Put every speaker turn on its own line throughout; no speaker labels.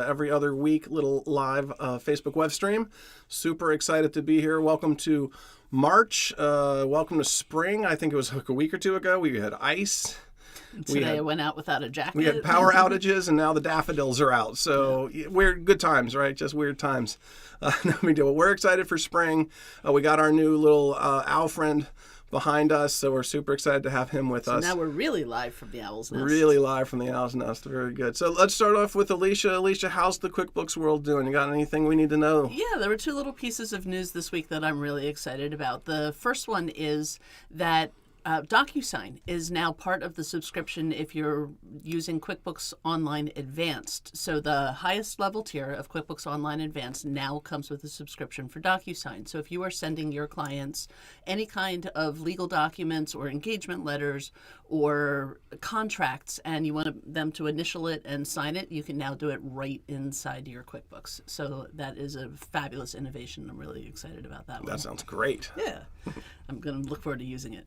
every other week, little live Facebook web stream. Super excited to be here. Welcome to March. Welcome to spring. I think it was like a week or two ago. We had ice.
Today I went out without a jacket.
We had power outages, and now the daffodils are out. So weird, good times, right? Just weird times. No big deal. We're excited for spring. We got our new little owl friend behind us, so we're super excited to have him with us.
Now we're really live from the Owl's Nest.
Really live from the Owl's Nest. Very good. So let's start off with Alicia. Alicia, how's the QuickBooks world doing? You got anything we need to know?
Yeah, there were two little pieces of news this week that I'm really excited about. The first one is that DocuSign is now part of the subscription if you're using QuickBooks Online Advanced. So the highest level tier of QuickBooks Online Advanced now comes with a subscription for DocuSign. So if you are sending your clients any kind of legal documents or engagement letters or contracts and you want them to initial it and sign it, you can now do it right inside your QuickBooks. So that is a fabulous innovation. I'm really excited about that one.
That sounds great.
Yeah. I'm going to look forward to using it.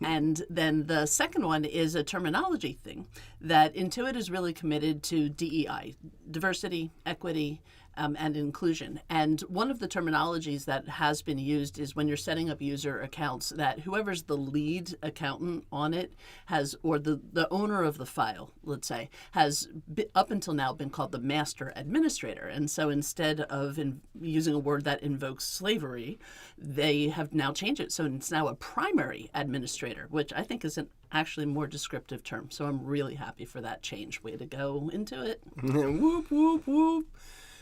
And then the second one is a terminology thing that Intuit is really committed to DEI, diversity, equity, and inclusion. And one of the terminologies that has been used is when you're setting up user accounts that whoever's the lead accountant on it has, or the owner of the file, let's say, has up until now been called the master administrator. And so instead of using a word that invokes slavery, they have now changed it. So it's now a primary administrator, which I think is an actually more descriptive term. So I'm really happy for that change. Way to go, Intuit.
Whoop, whoop, whoop.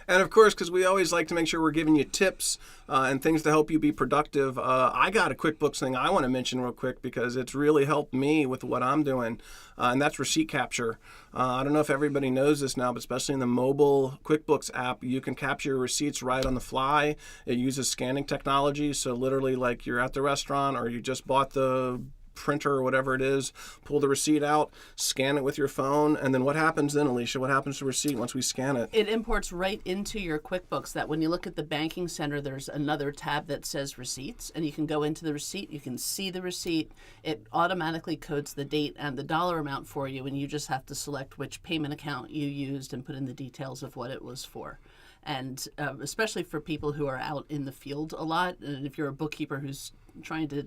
And of course, because we always like to make sure we're giving you tips and things to help you be productive, I got a QuickBooks thing I want to mention real quick because it's really helped me with what I'm doing, and that's receipt capture. I don't know if everybody knows this now, but especially in the mobile QuickBooks app, you can capture your receipts right on the fly. It uses scanning technology, so literally like you're at the restaurant or you just bought the printer or whatever it is, pull the receipt out, scan it with your phone, and then what happens then, Alicia? What happens to the receipt once we scan it?
It imports right into your QuickBooks. That when you look at the banking center, there's another tab that says receipts, and you can go into the receipt, you can see the receipt, it automatically codes the date and the dollar amount for you, and you just have to select which payment account you used and put in the details of what it was for. And especially for people who are out in the field a lot, and if you're a bookkeeper who's trying to,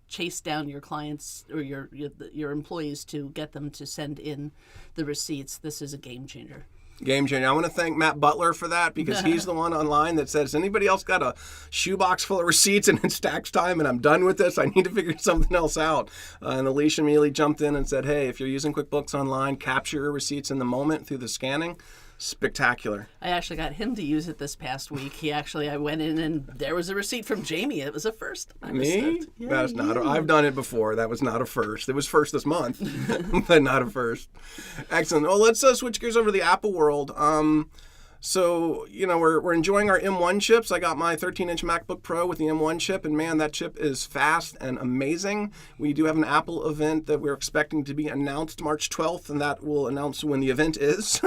chase down your clients or your employees to get them to send in the receipts, this is a game changer.
Game changer. I want to thank Matt Butler for that because he's the one online that says, anybody else got a shoebox full of receipts and it's tax time and I'm done with this? I need to figure something else out. And Alicia immediately jumped in and said, hey, if you're using QuickBooks Online, capture your receipts in the moment through the scanning. Spectacular.
I actually got him to use it this past week. I went in and there was a receipt from Jamie. It was a first.
Me? That's not. I've done it before. That was not a first. It was first this month, but not a first. Excellent. Well, let's switch gears over to the Apple world. So, we're enjoying our M1 chips. I got my 13-inch MacBook Pro with the M1 chip, and man, that chip is fast and amazing. We do have an Apple event that we're expecting to be announced March 12th, and that will announce when the event is.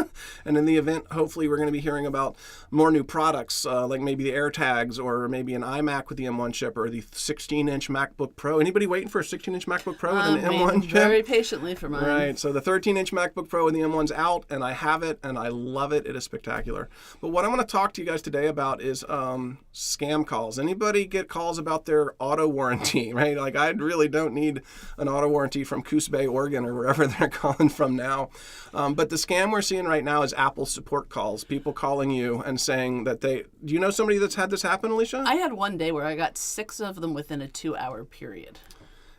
And in the event, hopefully, we're going to be hearing about more new products, like maybe the AirTags or maybe an iMac with the M1 chip or the 16-inch MacBook Pro. Anybody waiting for a 16-inch MacBook Pro with an M1 chip?
Very patiently for mine.
Right. So the 13-inch MacBook Pro with the M1's out, and I have it, and I love it. It is spectacular. But what I want to talk to you guys today about is scam calls. Anybody get calls about their auto warranty, right? Like I really don't need an auto warranty from Coos Bay, Oregon, or wherever they're calling from now. But the scam we're seeing right now is Apple support calls. People calling you and saying that do you know somebody that's had this happen, Alicia?
I had one day where I got 6 of them within a 2-hour period.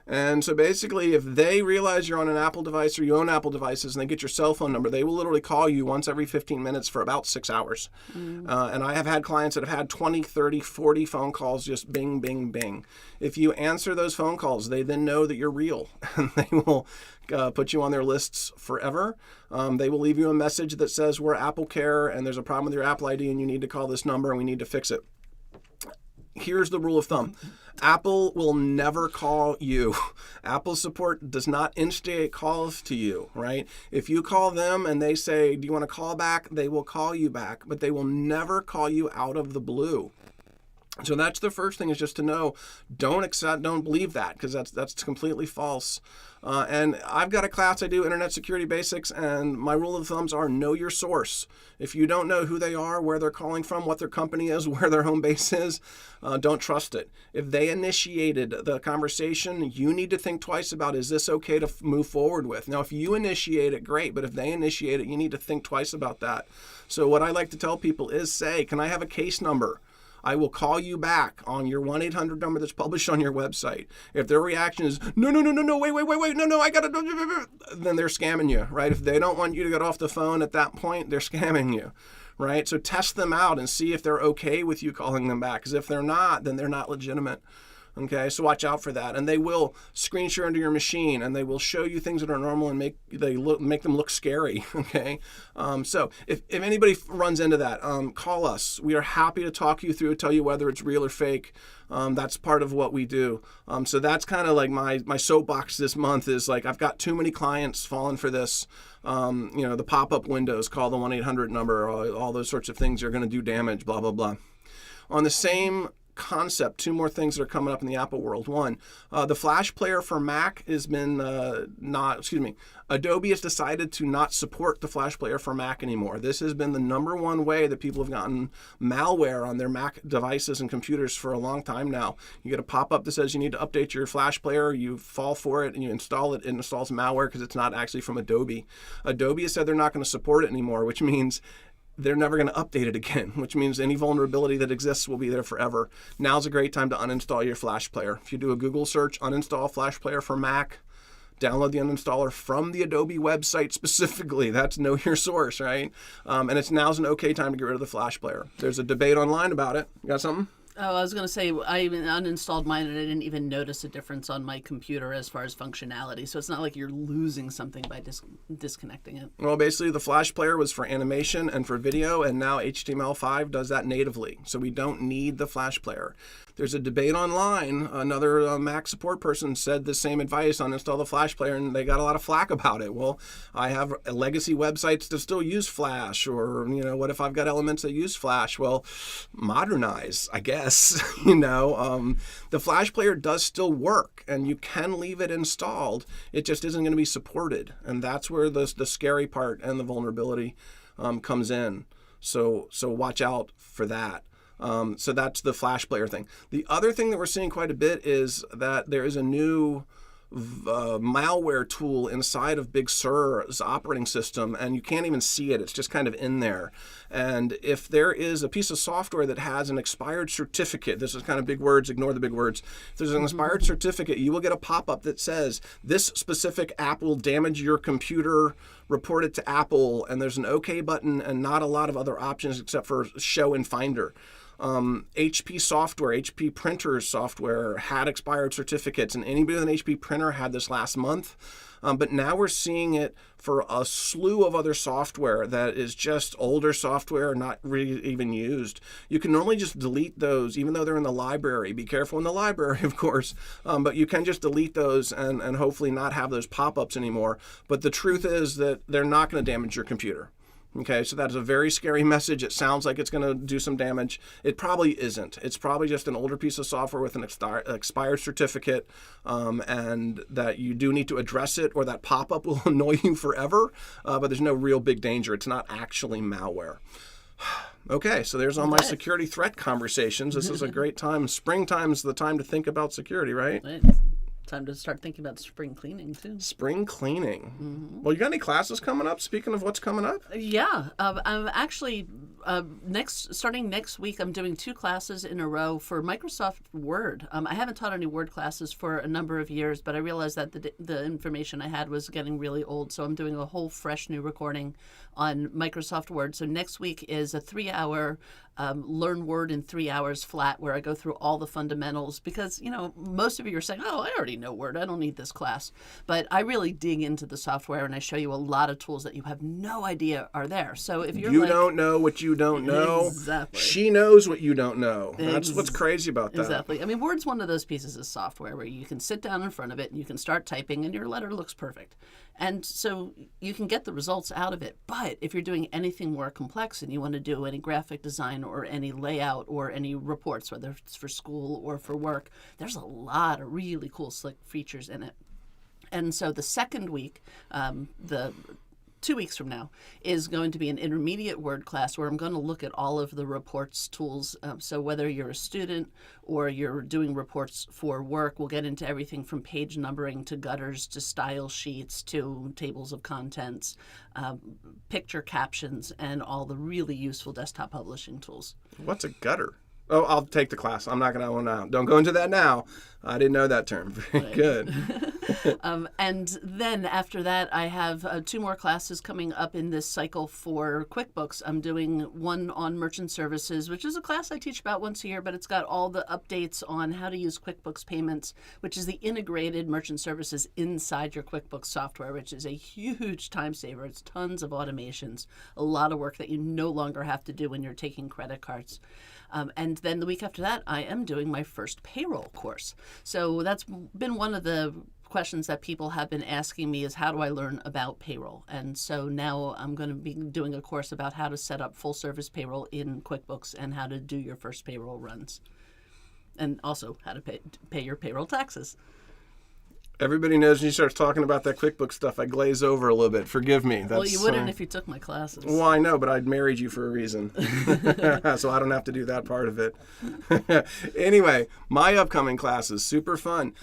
And so basically, if they realize you're on an Apple device or you own Apple devices and they get your cell phone number, they will literally call you once every 15 minutes for about 6 hours. And I have had clients that have had 20, 30, 40 phone calls just bing, bing, bing. If you answer those phone calls, they then know that you're real and they will put you on their lists forever. They will leave you a message that says, we're Apple Care and there's a problem with your Apple ID and you need to call this number and we need to fix it. Here's the rule of thumb. Apple will never call you. Apple support does not instigate calls to you, right? If you call them and they say, do you want to call back? They will call you back, but they will never call you out of the blue. So that's the first thing, is just to know, don't believe that, because that's completely false. And I've got a class I do, Internet Security Basics, and my rule of thumbs are know your source. If you don't know who they are, where they're calling from, what their company is, where their home base is, don't trust it. If they initiated the conversation, you need to think twice about, is this okay to move forward with? Now, if you initiate it, great, but if they initiate it, you need to think twice about that. So what I like to tell people is say, can I have a case number? I will call you back on your 1-800 number that's published on your website. If their reaction is, no, wait, no, I got to, then they're scamming you, right? If they don't want you to get off the phone at that point, they're scamming you, right? So test them out and see if they're okay with you calling them back. Because if they're not, then they're not legitimate. Okay, so watch out for that. And they will screen share into your machine, and they will show you things that are normal and make them look scary. Okay, so if anybody runs into that, call us. We are happy to talk you through, tell you whether it's real or fake. That's part of what we do. So that's kind of like my soapbox this month is like, I've got too many clients falling for this. The pop-up windows, call the 1-800 number, all those sorts of things are going to do damage, blah, blah, blah. On the same concept, two more things that are coming up in the Apple world. One, the Flash Player for Mac has been Adobe has decided to not support the Flash Player for Mac anymore. This has been the number one way that people have gotten malware on their Mac devices and computers for a long time now. You get a pop-up that says you need to update your Flash Player, you fall for it and you install it. It installs malware because it's not actually from Adobe. Adobe has said they're not going to support it anymore, which means they're never going to update it again, which means any vulnerability that exists will be there forever. Now's a great time to uninstall your Flash Player. If you do a Google search, uninstall Flash Player for Mac, download the uninstaller from the Adobe website specifically. That's know your source, right? And now's an okay time to get rid of the Flash Player. There's a debate online about it. You got something?
Oh, I was going to say, I even uninstalled mine and I didn't even notice a difference on my computer as far as functionality. So it's not like you're losing something by disconnecting it.
Well, basically, the Flash Player was for animation and for video, and now HTML5 does that natively. So we don't need the Flash Player. There's a debate online. Another Mac support person said the same advice, uninstall the Flash Player, and they got a lot of flack about it. Well, I have legacy websites that still use Flash, or, what if I've got elements that use Flash? Well, modernize, I guess. The Flash Player does still work, and you can leave it installed. It just isn't going to be supported, and that's where the scary part and the vulnerability comes in. So watch out for that. So that's the Flash Player thing. The other thing that we're seeing quite a bit is that there is a new malware tool inside of Big Sur's operating system, and you can't even see it. It's just kind of in there. And if there is a piece of software that has an expired certificate, this is kind of big words, ignore the big words. If there's an expired certificate, you will get a pop-up that says, this specific app will damage your computer, report it to Apple, and there's an OK button and not a lot of other options except for show in Finder. HP software, HP printers software had expired certificates, and anybody with an HP printer had this last month. But now we're seeing it for a slew of other software that is just older software, not really even used. You can normally just delete those, even though they're in the library. Be careful in the library, of course. But you can just delete those and hopefully not have those pop-ups anymore. But the truth is that they're not going to damage your computer. Okay, so that's a very scary message. It sounds like it's going to do some damage. It probably isn't. It's probably just an older piece of software with an expired certificate, and that you do need to address it, or that pop-up will annoy you forever, but there's no real big danger. It's not actually malware. Okay, so there's all my security threat conversations. This is a great time. Springtime's the time to think about security, right?
Time to start thinking about spring cleaning, too.
Spring cleaning. Mm-hmm. Well, you got any classes coming up? Speaking of what's coming up?
Yeah. I'm actually, starting next week, I'm doing 2 classes in a row for Microsoft Word. I haven't taught any Word classes for a number of years, but I realized that the information I had was getting really old, so I'm doing a whole fresh new recording on Microsoft Word. So next week is a 3-hour learn Word in 3 hours flat, where I go through all the fundamentals, because most of you are saying, oh, I already know Word, I don't need this class. But I really dig into the software, and I show you a lot of tools that you have no idea are there. So if you
don't know what you you don't know.
Exactly.
She knows what you don't know. That's what's crazy about that.
Exactly. I mean, Word's one of those pieces of software where you can sit down in front of it and you can start typing and your letter looks perfect. And so you can get the results out of it. But if you're doing anything more complex and you want to do any graphic design or any layout or any reports, whether it's for school or for work, there's a lot of really cool, slick features in it. And so the second week, the 2 weeks from now, is going to be an intermediate Word class where I'm going to look at all of the reports tools. So whether you're a student or you're doing reports for work, we'll get into everything from page numbering to gutters to style sheets to tables of contents, picture captions, and all the really useful desktop publishing tools.
What's a gutter? Oh, I'll take the class. I'm not going to. Don't go into that now. I didn't know that term. Very good.
And then after that, I have 2 more classes coming up in this cycle for QuickBooks. I'm doing one on merchant services, which is a class I teach about once a year, but it's got all the updates on how to use QuickBooks Payments, which is the integrated merchant services inside your QuickBooks software, which is a huge time saver. It's tons of automations, a lot of work that you no longer have to do when you're taking credit cards. And then the week after that, I am doing my first payroll course. So that's been one of the questions that people have been asking me is how do I learn about payroll? And so now I'm going to be doing a course about how to set up full service payroll in QuickBooks and how to do your first payroll runs. And also how to pay your payroll taxes.
Everybody knows when you start talking about that QuickBooks stuff, I glaze over a little bit. Forgive me.
Well, you wouldn't if you took my classes.
Well, I know, but I'd married you for a reason. So I don't have to do that part of it. Anyway, my upcoming classes, super fun.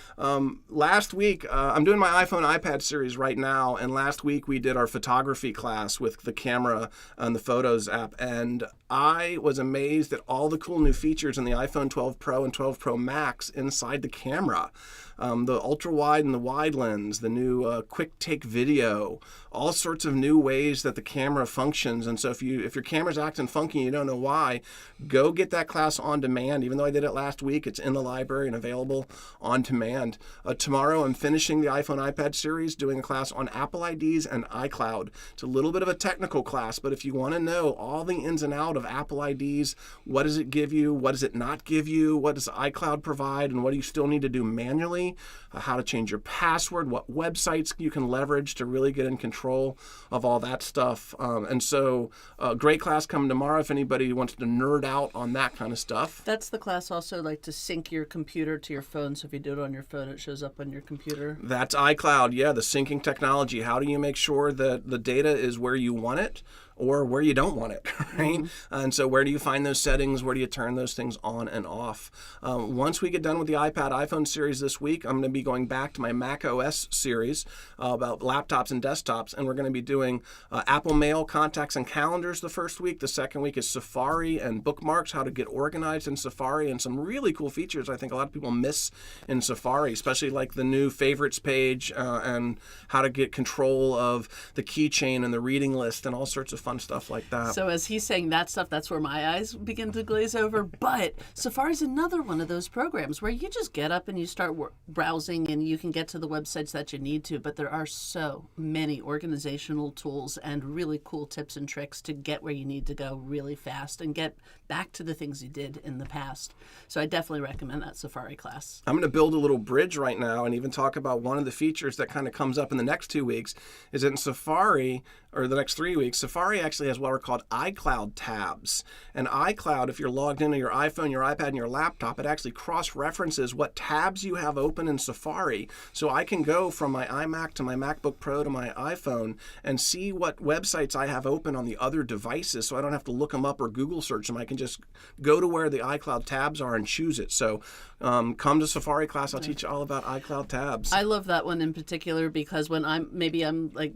Last week, I'm doing my iPhone iPad series right now, and last week we did our photography class with the camera and the Photos app, and I was amazed at all the cool new features in the iPhone 12 Pro and 12 Pro Max inside the camera. The ultra wide and the wide lens, the new quick take video, all sorts of new ways that the camera functions. And so if your camera's acting funky and you don't know why, go get that class on demand. Even though I did it last week, it's in the library and available on demand. Tomorrow I'm finishing the iPhone iPad series, doing a class on Apple IDs and iCloud. It's a little bit of a technical class, but if you want to know all the ins and outs of Apple IDs, what does it give you, what does it not give you, what does iCloud provide, and what do you still need to do manually, how to change your password, what websites you can leverage to really get in control of all that stuff. And so great class coming tomorrow if anybody wants to nerd out on that kind of stuff.
That's the class also, like to sync your computer to your phone. So if you do it on your phone, it shows up on your computer.
That's iCloud, yeah, the syncing technology. How do you make sure that the data is where you want it or where you don't want it, right? Mm-hmm. And so where do you find those settings? Where do you turn those things on and off? Once we get done with the iPad iPhone series this week, I'm going to be going back to my Mac OS series about laptops and desktops, and we're going to be doing Apple Mail, contacts, and calendars the first week. The second week is Safari and bookmarks, how to get organized in Safari, and some really cool features I think a lot of people miss in Safari, especially like the new favorites page and how to get control of the keychain and the reading list and all sorts of fun stuff like that.
So as he's saying that stuff, that's where my eyes begin to glaze over. But Safari's another one of those programs where you just get up and you start browsing and you can get to the websites that you need to. But there are so many organizational tools and really cool tips and tricks to get where you need to go really fast and get back to the things you did in the past. So I definitely recommend that Safari class.
I'm going to build a little bridge right now and even talk about one of the features that kind of comes up in the next 2 weeks is that in Safari, or the next 3 weeks, Safari actually has what are called iCloud tabs. And iCloud, if you're logged into your iPhone, your iPad, and your laptop, it actually cross-references what tabs you have open in Safari. So I can go from my iMac to my MacBook Pro to my iPhone and see what websites I have open on the other devices so I don't have to look them up or Google search them. I can just go to where the iCloud tabs are and choose it. So come to Safari class. I'll teach you all about iCloud tabs.
I love that one in particular because when I'm like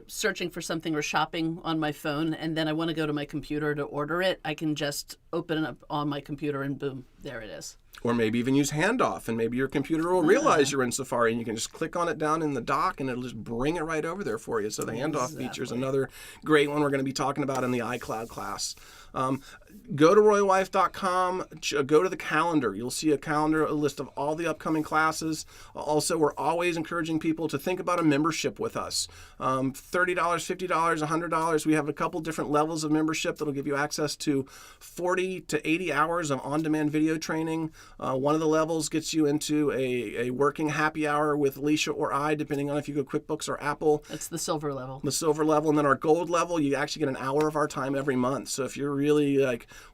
searching for something or shopping on my phone and then I want to go to my computer to order it, I can just open it up on my computer and boom, there it is.
Or maybe even use handoff, and maybe your computer will realize you're in Safari, and you can just click on it down in the dock, and it'll just bring it right over there for you. So the handoff feature is another great one we're going to be talking about in the iCloud class. Go to royalwise.com, go to the calendar. You'll see a list of all the upcoming classes. Also, we're always encouraging people to think about a membership with us. $30, $50, $100. We have a couple different levels of membership that'll give you access to 40 to 80 hours of on-demand video training. One of the levels gets you into a working happy hour with Alicia or I, depending on if you go QuickBooks or Apple.
That's the silver level.
The silver level. And then our gold level, you actually get an hour of our time every month. So if you're really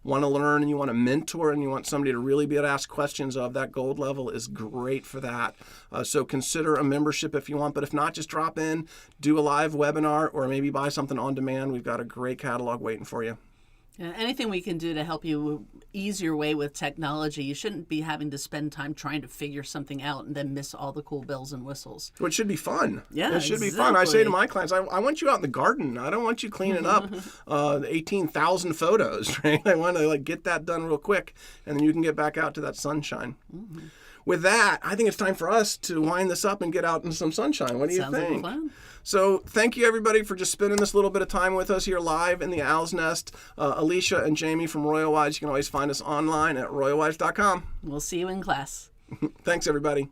want to learn and you want a mentor and you want somebody to really be able to ask questions of, that gold level is great for that. So consider a membership if you want. But if not, just drop in, do a live webinar, or maybe buy something on demand. We've got a great catalog waiting for you.
Anything we can do to help you ease your way with technology. You shouldn't be having to spend time trying to figure something out and then miss all the cool bells and whistles.
Which should be fun.
Yeah,
it should be fun. I say to my clients, I want you out in the garden. I don't want you cleaning up 18,000 photos, right? I want to get that done real quick, and then you can get back out to that sunshine. Mm-hmm. With that, I think it's time for us to wind this up and get out in some sunshine. What do you think?
Sounds like fun.
So thank you, everybody, for just spending this little bit of time with us here live in the Owl's Nest. Alicia and Jamie from Royalwise. You can always find us online at royalwise.com.
We'll see you in class.
Thanks, everybody.